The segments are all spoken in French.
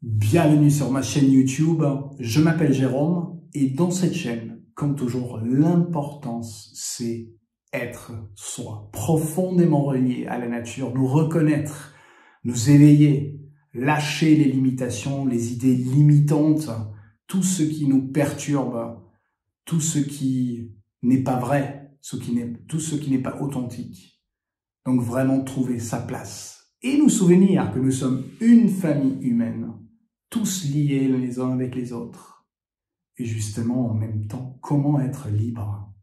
Bienvenue sur ma chaîne YouTube, je m'appelle Jérôme et dans cette chaîne, comme toujours, l'importance c'est être soi, profondément relié à la nature, nous reconnaître, nous éveiller, lâcher les limitations, les idées limitantes, tout ce qui nous perturbe, tout ce qui n'est pas vrai, tout ce qui n'est pas authentique. Donc vraiment trouver sa place et nous souvenir que nous sommes une famille humaine, tous liés les uns avec les autres. Et justement, en même temps, comment être libre?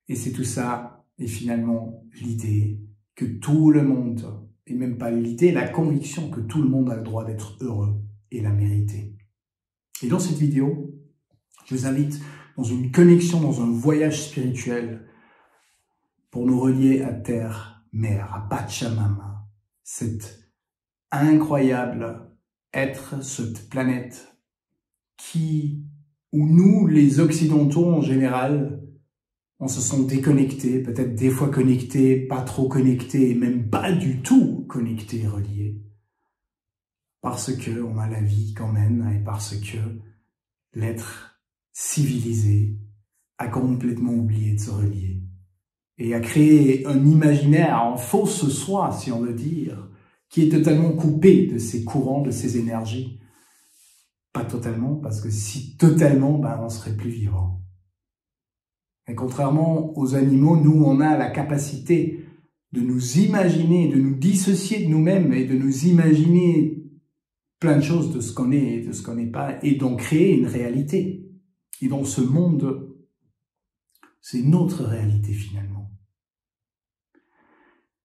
Et c'est tout ça, et finalement, l'idée que tout le monde, et même pas l'idée, la conviction que tout le monde a le droit d'être heureux et la mériter. Et dans cette vidéo, je vous invite dans une connexion, dans un voyage spirituel pour nous relier à Terre, Mère, à Pachamama, cette incroyable être, cette planète où nous, les Occidentaux en général, on se sent déconnectés, peut-être des fois connectés, pas trop connectés, et même pas du tout connectés, reliés. Parce que on a la vie qu'on mène et parce que l'être civilisé a complètement oublié de se relier. Et a créé un imaginaire, un fausse soi, si on veut dire, qui est totalement coupé de ses courants, de ses énergies. Pas totalement, parce que si totalement, on serait plus vivant. Et contrairement aux animaux, nous, on a la capacité de nous imaginer, de nous dissocier de nous-mêmes et de nous imaginer plein de choses de ce qu'on est et de ce qu'on n'est pas, et d'en créer une réalité. Et dans ce monde, c'est notre réalité finalement.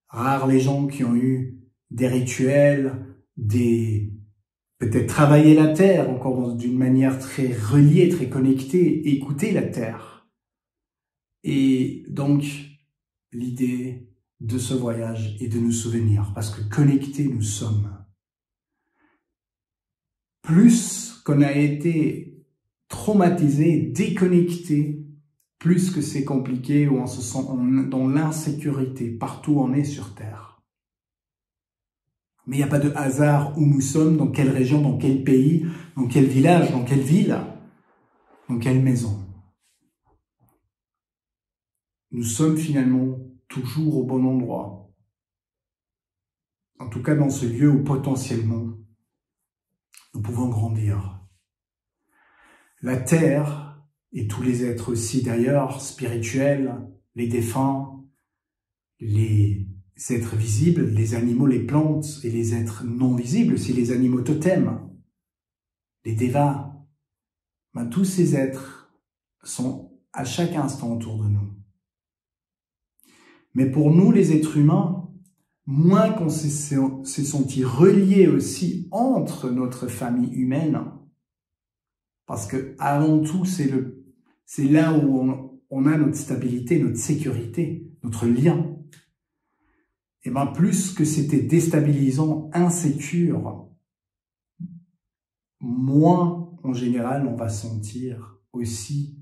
Rares les gens qui ont eu des rituels, peut-être travailler la terre, encore d'une manière très reliée, très connectée, écouter la terre. Et donc, l'idée de ce voyage est de nous souvenir, parce que connectés nous sommes. Plus qu'on a été traumatisé, déconnecté, plus que c'est compliqué, où on se sent dans l'insécurité, partout où on est sur Terre. Mais il n'y a pas de hasard où nous sommes, dans quelle région, dans quel pays, dans quel village, dans quelle ville, dans quelle maison. Nous sommes finalement toujours au bon endroit. En tout cas, dans ce lieu où potentiellement nous pouvons grandir. La Terre et tous les êtres aussi d'ailleurs, spirituels, les défunts, les êtres visibles, les animaux, les plantes et les êtres non visibles, aussi les animaux totems, les devas, tous ces êtres sont à chaque instant autour de nous. Mais pour nous, les êtres humains, moins qu'on s'est senti reliés aussi entre notre famille humaine, parce que avant tout, c'est là où on a notre stabilité, notre sécurité, notre lien. Et plus que c'était déstabilisant, insécure, moins en général on va sentir aussi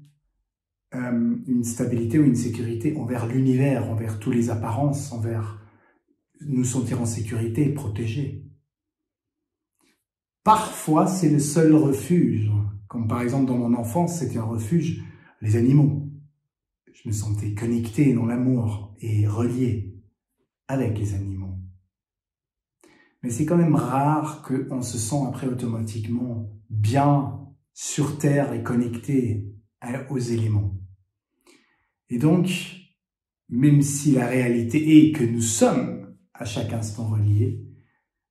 une stabilité ou une sécurité envers l'univers, envers toutes les apparences, envers nous sentir en sécurité et protégés. Parfois c'est le seul refuge, comme par exemple dans mon enfance c'était un refuge, les animaux. Je me sentais connecté dans l'amour et relié avec les animaux. Mais c'est quand même rare qu'on se sent après automatiquement bien sur Terre et connecté aux éléments. Et donc, même si la réalité est que nous sommes à chaque instant reliés,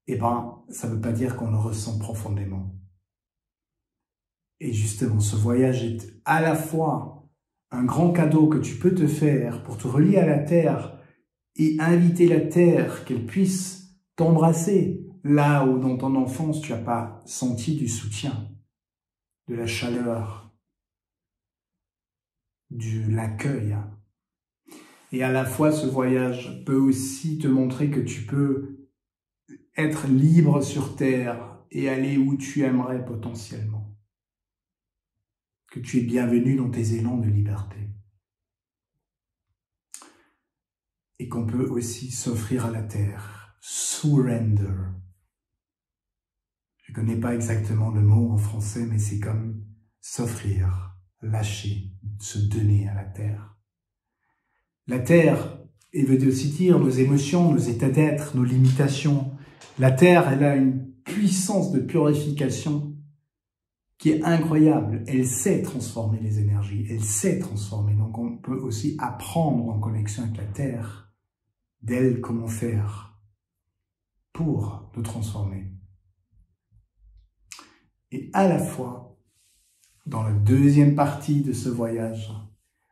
ça ne veut pas dire qu'on le ressent profondément. Et justement, ce voyage est à la fois un grand cadeau que tu peux te faire pour te relier à la Terre et inviter la Terre qu'elle puisse t'embrasser là où dans ton enfance tu n'as pas senti du soutien, de la chaleur, de l'accueil. Et à la fois ce voyage peut aussi te montrer que tu peux être libre sur Terre et aller où tu aimerais potentiellement. Que tu es bienvenu dans tes élans de liberté. Et qu'on peut aussi s'offrir à la Terre. Surrender. connais pas exactement le mot en français, mais c'est comme s'offrir, lâcher, se donner à la terre. La terre, elle veut aussi dire nos émotions, nos états d'être, nos limitations. La terre, elle a une puissance de purification qui est incroyable. Elle sait transformer les énergies, elle sait transformer. Donc on peut aussi apprendre en connexion avec la terre, d'elle comment faire pour nous transformer. Et à la fois, dans la deuxième partie de ce voyage,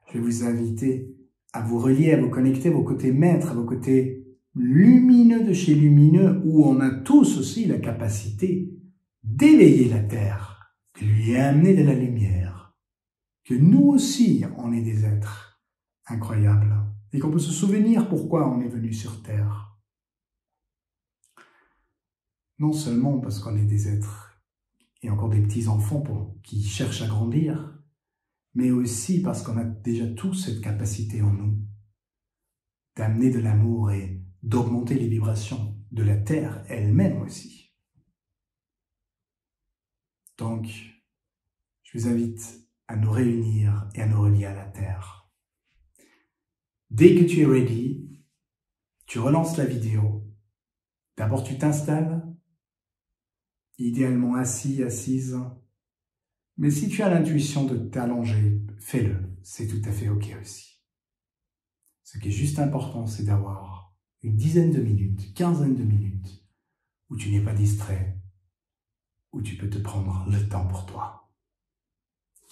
je vais vous inviter à vous relier, à vous connecter à vos côtés maîtres, à vos côtés lumineux de chez lumineux, où on a tous aussi la capacité d'éveiller la terre, de lui amener de la lumière, que nous aussi, on est des êtres incroyables, et qu'on peut se souvenir pourquoi on est venu sur Terre. Non seulement parce qu'on est des êtres et encore des petits-enfants qui cherchent à grandir, mais aussi parce qu'on a déjà tous cette capacité en nous d'amener de l'amour et d'augmenter les vibrations de la Terre elle-même aussi. Donc, je vous invite à nous réunir et à nous relier à la Terre. Dès que tu es ready, tu relances la vidéo. D'abord, tu t'installes, idéalement assis, assise. Mais si tu as l'intuition de t'allonger, fais-le. C'est tout à fait OK aussi. Ce qui est juste important, c'est d'avoir une dizaine de minutes, quinzaine de minutes, où tu n'es pas distrait, où tu peux te prendre le temps pour toi.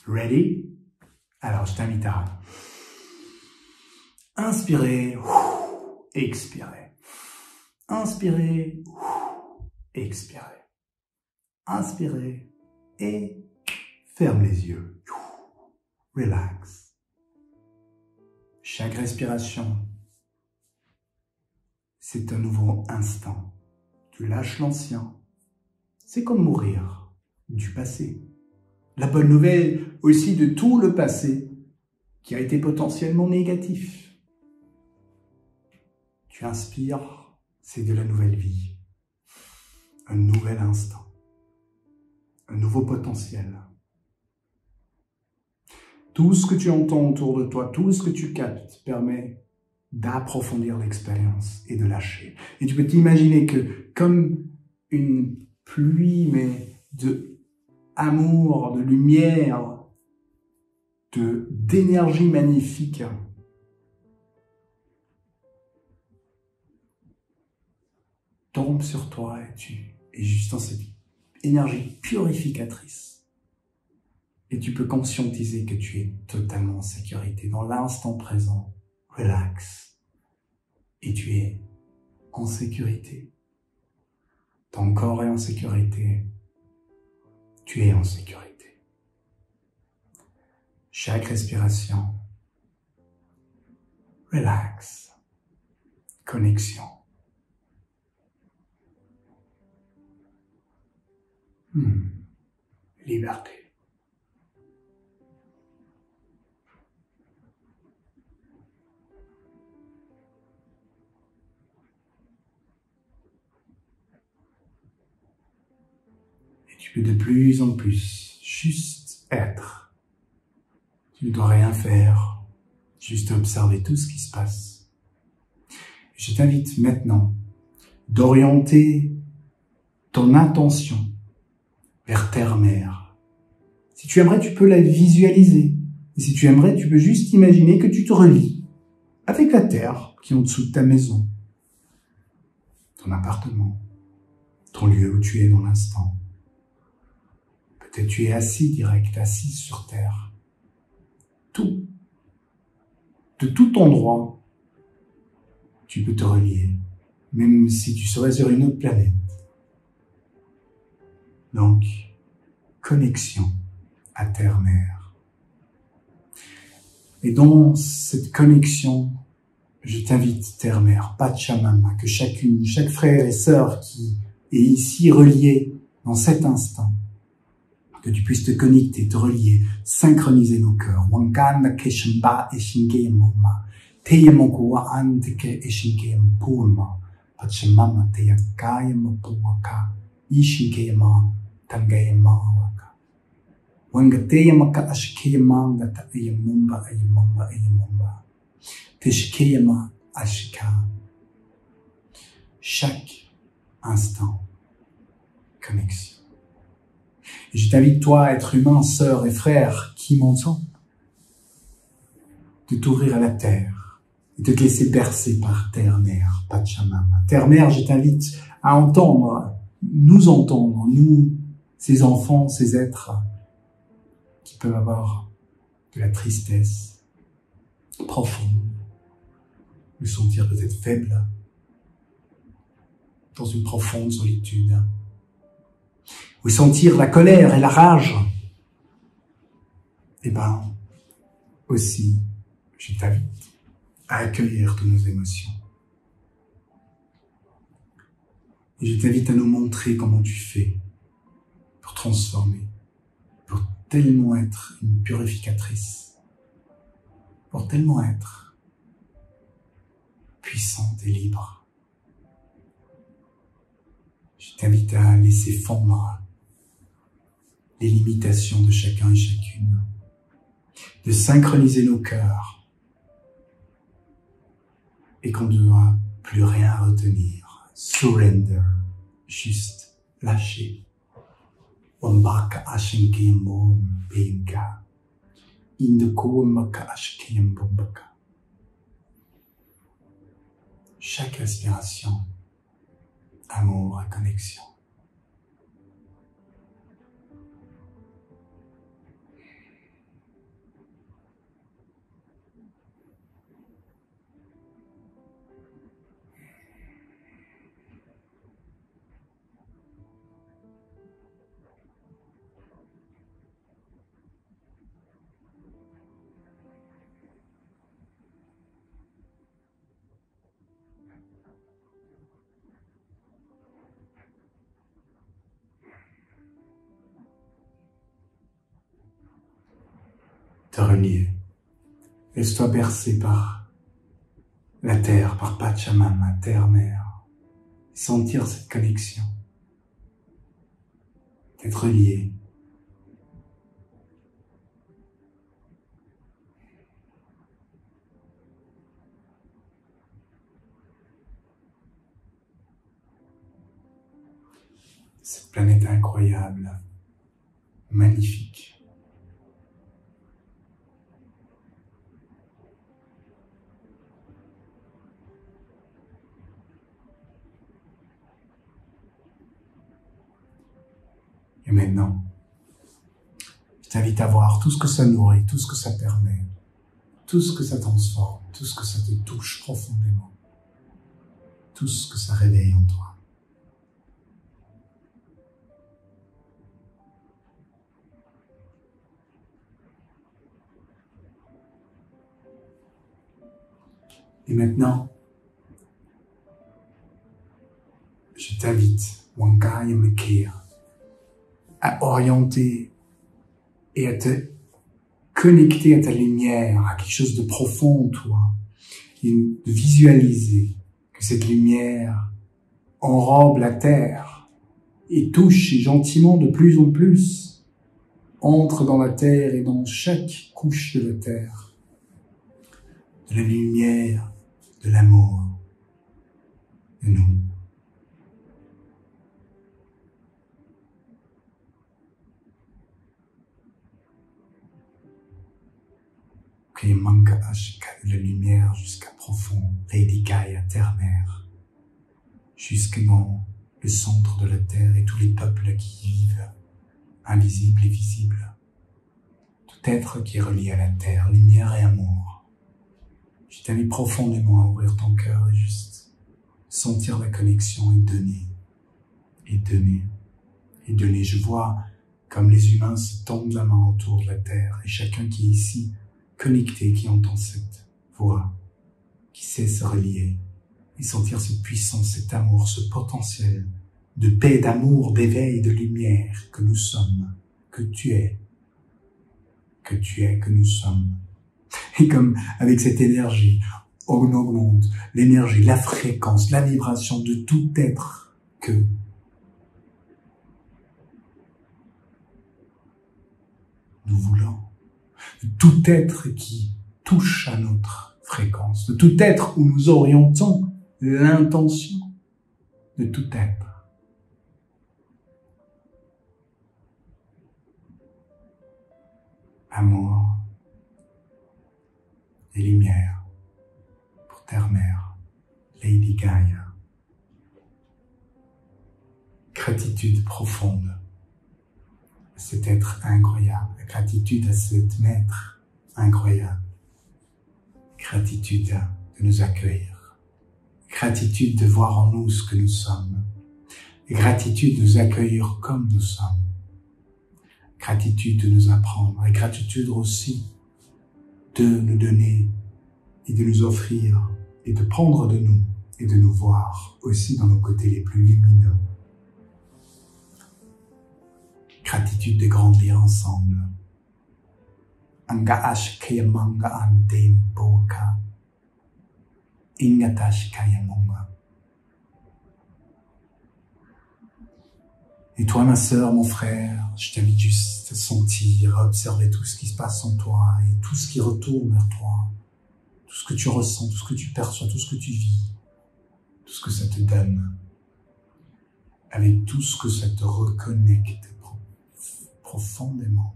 Ready? Alors, je t'invite à inspirer, expirer. Inspirer, expirer. Inspirer et ferme les yeux. Relax. Chaque respiration, c'est un nouveau instant. Tu lâches l'ancien. C'est comme mourir du passé. La bonne nouvelle aussi de tout le passé qui a été potentiellement négatif. Tu inspires, c'est de la nouvelle vie. Un nouvel instant. Un nouveau potentiel. Tout ce que tu entends autour de toi, tout ce que tu captes permet d'approfondir l'expérience et de lâcher. Et tu peux t'imaginer que comme une pluie, mais de amour, de lumière, d'énergie magnifique, tombe sur toi et tu es juste dans cette énergie purificatrice. Et tu peux conscientiser que tu es totalement en sécurité, dans l'instant présent, relax. Et tu es en sécurité. Ton corps est en sécurité. Tu es en sécurité. Chaque respiration, relax, connexion. Liberté. Et tu peux de plus en plus juste être. Tu ne dois rien faire, juste observer tout ce qui se passe. Je t'invite maintenant d'orienter ton intention vers terre-mère. Si tu aimerais, tu peux la visualiser. Et si tu aimerais, tu peux juste imaginer que tu te relis avec la terre qui est en dessous de ta maison, ton appartement, ton lieu où tu es dans l'instant. Peut-être tu es assis direct, assis sur terre. Tout, de tout endroit, tu peux te relier, même si tu serais sur une autre planète. Donc, connexion à terre-mère. Et dans cette connexion, je t'invite, terre-mère, Pachamama, que chaque frère et sœur qui est ici relié dans cet instant, que tu puisses te connecter, te relier, synchroniser nos cœurs. Wankanda keshamba eshinge moma, teyemokuwa antike eshinge mpuma, Pachamama teyakaya mopuaka, ishinge ma. tangayamawaka. Wangateyamaka ashikeyamanga ta ayamumba ayamumba ayamumba. Teshikeyama ashika. Chaque instant, connexion. Et je t'invite, toi, être humain, sœur et frère, qui m'entend, de t'ouvrir à la terre et de te laisser bercer par Terre-Mère, Pachamama. Terre-Mère, je t'invite à entendre, nous, ces enfants, ces êtres qui peuvent avoir de la tristesse profonde, le sentir peut-être faible, dans une profonde solitude, ou sentir la colère et la rage. Eh ben, aussi, je t'invite à accueillir toutes nos émotions. Et je t'invite à nous montrer comment tu fais pour transformer, pour tellement être une purificatrice, pour tellement être puissante et libre. Je t'invite à laisser fondre les limitations de chacun et chacune, de synchroniser nos cœurs et qu'on ne doit plus rien retenir. Surrender, juste lâcher. Wambaka ashinkiyambo benka, indoko maka ashikiyambombaka. Chaque respiration, amour et connexion. Te relier. Laisse-toi bercer par la terre, par Pachamama, terre-mère. Sentir cette connexion. D'être relié. Cette planète incroyable, magnifique. Et maintenant, je t'invite à voir tout ce que ça nourrit, tout ce que ça permet, tout ce que ça transforme, tout ce que ça te touche profondément, tout ce que ça réveille en toi. Et maintenant, je t'invite, Wankaya Mekea, à orienter et à te connecter à ta lumière, à quelque chose de profond en toi, et de visualiser que cette lumière enrobe la terre et touche gentiment de plus en plus, entre dans la terre et dans chaque couche de la terre, de la lumière, de l'amour, de nous. Et manka ashika de la lumière jusqu'à profond, Redikaya, terre-mère, jusque dans le centre de la terre et tous les peuples qui y vivent, invisibles et visibles. Tout être qui est relié à la terre, lumière et amour. Je t'invite profondément à ouvrir ton cœur et juste sentir la connexion et donner, et donner, et donner. Je vois comme les humains se tendent la main autour de la terre et chacun qui est ici, connecté, qui entend cette voix, qui sait se relier et sentir cette puissance, cet amour, ce potentiel de paix, d'amour, d'éveil, de lumière que nous sommes, que tu es, que nous sommes. Et comme avec cette énergie, on augmente l'énergie, la fréquence, la vibration de tout être que nous voulons, de tout être qui touche à notre fréquence, de tout être où nous orientons l'intention de tout être. Amour et lumière pour Terre-Mère, Lady Gaia. Gratitude profonde à cet être incroyable, gratitude à cet maître incroyable, gratitude de nous accueillir, gratitude de voir en nous ce que nous sommes, gratitude de nous accueillir comme nous sommes, gratitude de nous apprendre et gratitude aussi de nous donner et de nous offrir et de prendre de nous et de nous voir aussi dans nos côtés les plus lumineux. Gratitude de grandir ensemble. Angaash kayamanga andem boka. Ingatash kayamunga. Et toi, ma sœur, mon frère, je t'invite juste à sentir, à observer tout ce qui se passe en toi et tout ce qui retourne vers toi. Tout ce que tu ressens, tout ce que tu perçois, tout ce que tu vis, tout ce que ça te donne. Avec tout ce que ça te reconnecte profondément.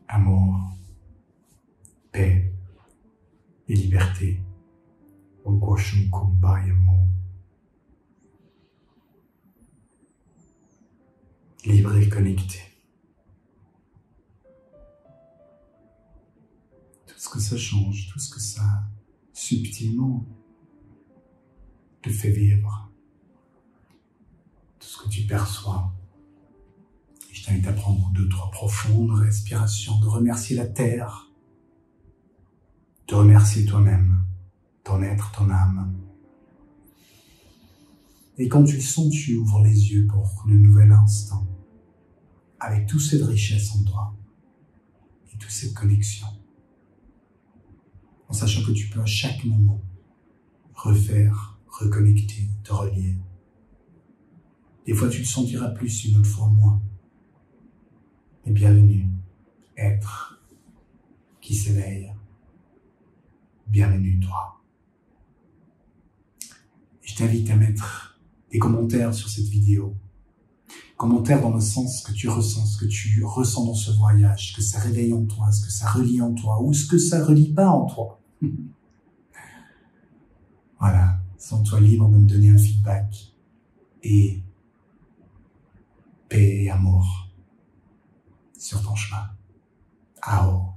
Amour, paix et liberté. Libre et connecté. Tout ce que ça change, tout ce que ça subtilement te fait vivre, tout ce que tu perçois. Et je t'invite à prendre 2-3 profondes respirations, de remercier la terre, de remercier toi-même, ton être, ton âme. Et quand tu le sens, tu ouvres les yeux pour le nouvel instant, avec toute cette richesse en toi et toute cette connexion, en sachant que tu peux à chaque moment refaire, reconnecter, te relier. Des fois, tu te sentiras plus, une autre fois moins. Mais bienvenue, être qui s'éveille. Bienvenue, toi. Et je t'invite à mettre des commentaires sur cette vidéo. Commentaires dans le sens ce que tu ressens, ce que tu ressens dans ce voyage, ce que ça réveille en toi, ce que ça relie en toi, ou ce que ça relie pas en toi. Voilà. Sens-toi libre de me donner un feedback et paix et amour sur ton chemin. Ao.